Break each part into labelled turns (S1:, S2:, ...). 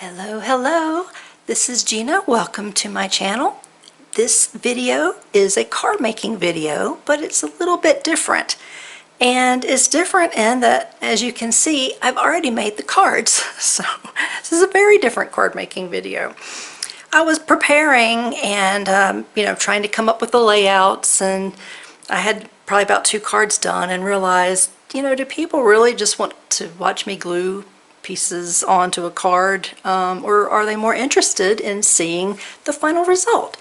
S1: Hello, hello. This is Gina. Welcome to my channel. This video is a card making video, but it's a little bit different. And it's different in that, as you can see, I've already made the cards. So this is a very different card making video. I was preparing and, trying to come up with the layouts, and I had probably about 2 cards done and realized, do people really just want to watch me glue pieces onto a card, or are they more interested in seeing the final result?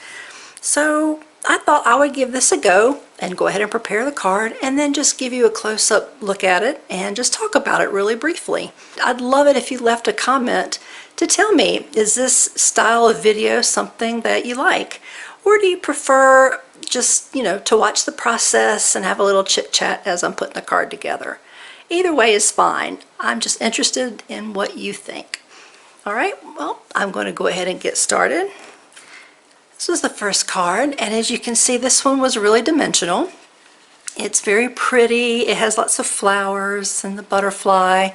S1: So I thought I would give this a go and go ahead and prepare the card and then just give you a close-up look at it and just talk about it really briefly. I'd love it if you left a comment to tell me, is this style of video something that you like? Or do you prefer just, to watch the process and have a little chit-chat as I'm putting the card together? Either way is fine. I'm just interested in what you think. All right, well, I'm going to go ahead and get started. This was the first card, and as you can see, this one was really dimensional. It's very pretty. It has lots of flowers and the butterfly.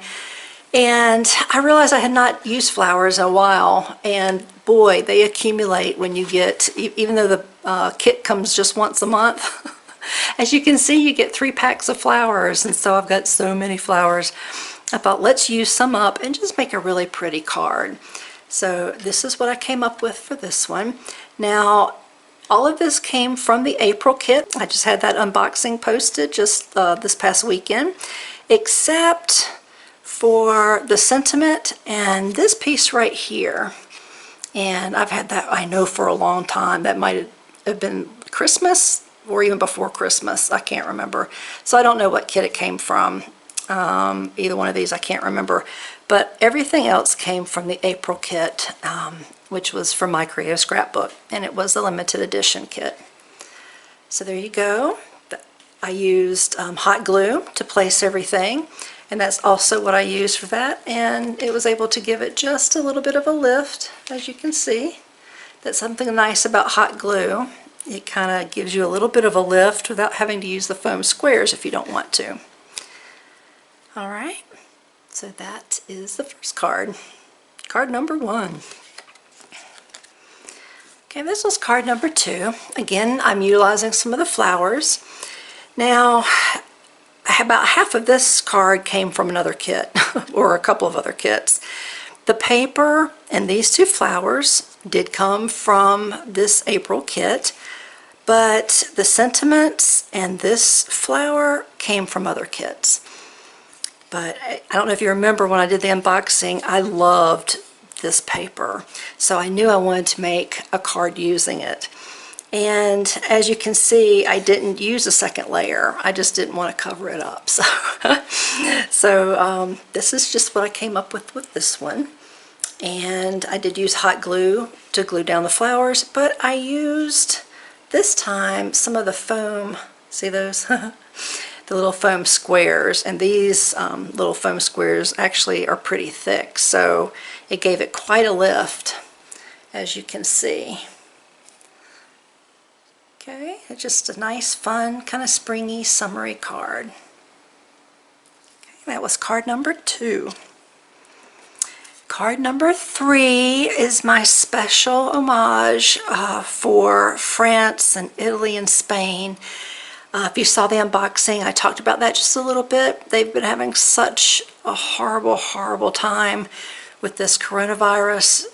S1: And I realized I had not used flowers in a while, and boy, they accumulate when you get, even though the kit comes just once a month. As you can see, you get 3 packs of flowers, and so I've got so many flowers. I thought, let's use some up and just make a really pretty card. So this is what I came up with for this one. Now, all of this came from the April kit. I just had that unboxing posted just this past weekend, except for the sentiment and this piece right here. And I've had that, I know, for a long time. That might have been Christmas or even before Christmas. I can't remember. So I don't know what kit it came from. Either one of these, I can't remember. But everything else came from the April kit, which was from my Creative Scrapbook, and it was the limited edition kit. So there you go. I used hot glue to place everything, and that's also what I used for that, and it was able to give it just a little bit of a lift, as you can see. That's something nice about hot glue. It kind of gives you a little bit of a lift without having to use the foam squares if you don't want to. All right, so that is the first card. Card number 1. Okay, this was card number 2. Again, I'm utilizing some of the flowers. Now, about half of this card came from another kit, or a couple of other kits. The paper and these 2 flowers did come from this April kit, but the sentiments and this flower came from other kits. But I don't know if you remember when I did the unboxing, I loved this paper. So I knew I wanted to make a card using it. And as you can see, I didn't use a second layer. I just didn't want to cover it up. So, this is just what I came up with this one. And I did use hot glue to glue down the flowers, but I used this time some of the foam, see those? The little foam squares, and these little foam squares actually are pretty thick, so it gave it quite a lift, as you can see. Okay, it's just a nice, fun, kind of springy, summery card. Okay, that was card number 2. Card number 3 is my special homage for France and Italy and Spain. If you saw the unboxing, I talked about that just a little bit. They've been having such a horrible, horrible time with this coronavirus.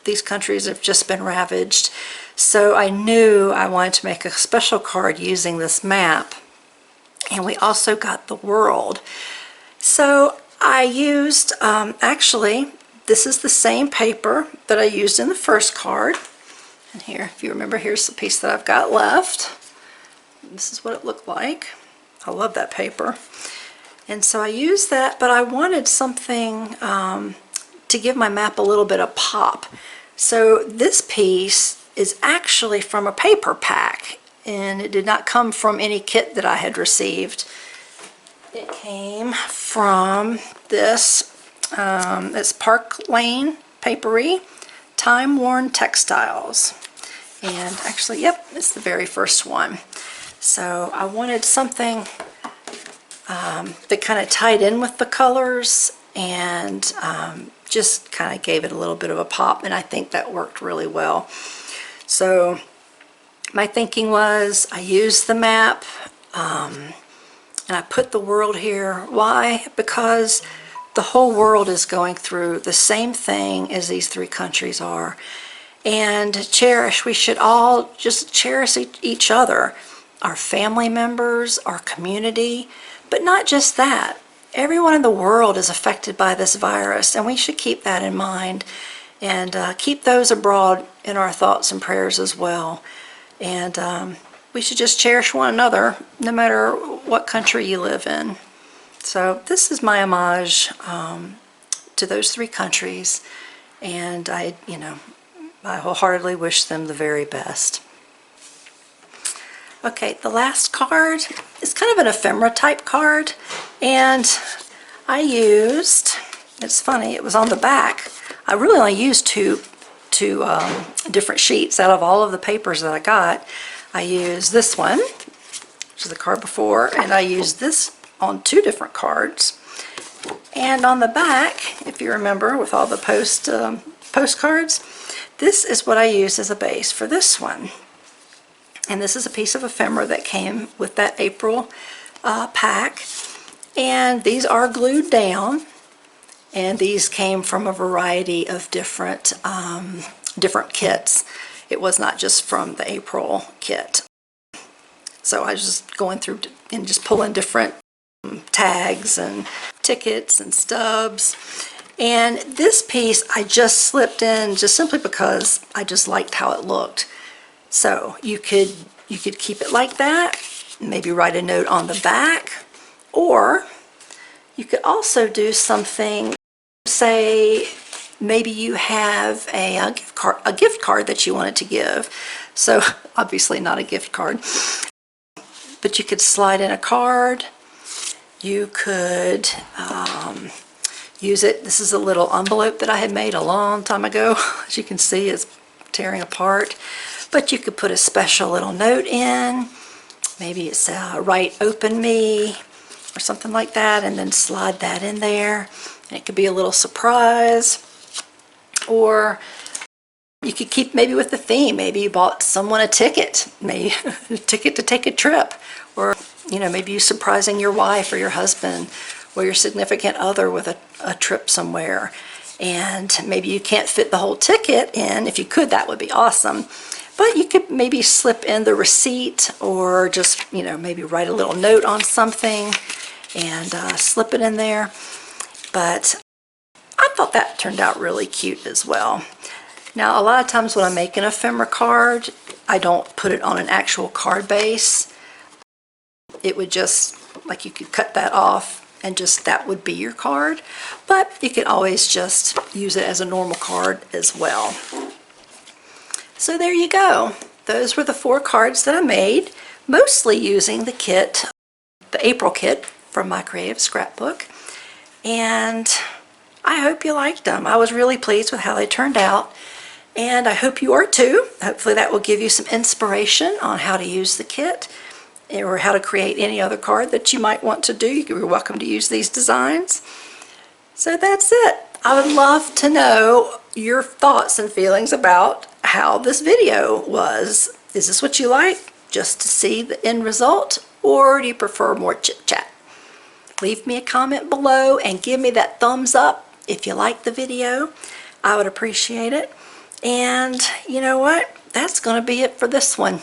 S1: These countries have just been ravaged. So I knew I wanted to make a special card using this map. And we also got the world. So I used, actually, this is the same paper that I used in the first card. And here, if you remember, here's the piece that I've got left. This is what it looked like. I love that paper. And so I used that, but I wanted something to give my map a little bit of pop. So this piece is actually from a paper pack, and it did not come from any kit that I had received. It came from this, it's Park Lane Papery Time-Worn Textiles. And actually, yep, it's the very first one. So I wanted something that kind of tied in with the colors and just kind of gave it a little bit of a pop, and I think that worked really well. So my thinking was I used the map, and I put the world here. Why? Because the whole world is going through the same thing as these 3 countries are. And we should all just cherish each other, our family members, our community, but not just that. Everyone in the world is affected by this virus, and we should keep that in mind, and keep those abroad in our thoughts and prayers as well. And we should just cherish one another, no matter what country you live in. So this is my homage to those 3 countries, and I wholeheartedly wish them the very best. Okay, the last card is kind of an ephemera type card, and I used, it's funny, it was on the back. I really only used two different sheets out of all of the papers that I got. I used this one, which is the card before, and I used this on 2 different cards. And on the back, if you remember, with all the postcards, this is what I used as a base for this one. And this is a piece of ephemera that came with that April pack. And these are glued down. And these came from a variety of different kits. It was not just from the April kit. So I was just going through and just pulling different tags and tickets and stubs. And this piece I just slipped in just simply because I just liked how it looked. So you could keep it like that, maybe write a note on the back, or you could also do something, say maybe you have a gift card that you wanted to give. So obviously not a gift card, but you could slide in a card. You could use it. This is a little envelope that I had made a long time ago. As you can see, it's tearing apart. But you could put a special little note in. Maybe it's "Write Open Me" or something like that, and then slide that in there. And it could be a little surprise. Or you could keep maybe with the theme. Maybe you bought someone a ticket, maybe a ticket to take a trip. Or maybe you surprising your wife or your husband or your significant other with a trip somewhere. And maybe you can't fit the whole ticket in. If you could, that would be awesome. But you could maybe slip in the receipt, or just, maybe write a little note on something and slip it in there. But I thought that turned out really cute as well. Now, a lot of times when I make an ephemera card, I don't put it on an actual card base. It would just, like, you could cut that off and just that would be your card. But you could always just use it as a normal card as well. So there you go. Those were the 4 cards that I made, mostly using the kit, the April kit from my Creative Scrapbook. And I hope you liked them. I was really pleased with how they turned out. And I hope you are too. Hopefully that will give you some inspiration on how to use the kit, or how to create any other card that you might want to do. You're welcome to use these designs. So that's it. I would love to know your thoughts and feelings about how this video was. Is this what you like, just to see the end result, or do you prefer more chit-chat? Leave me a comment below and give me that thumbs up if you like the video. I would appreciate it. And you know what? That's going to be it for this one.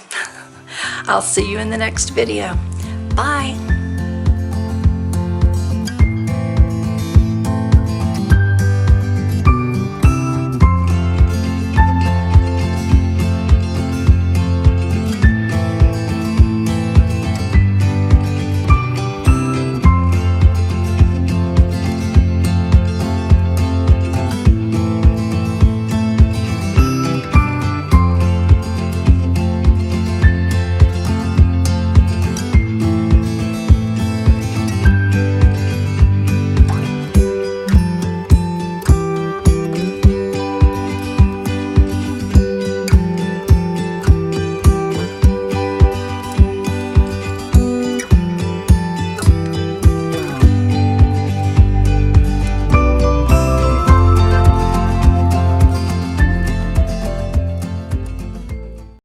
S1: I'll see you in the next video. Bye.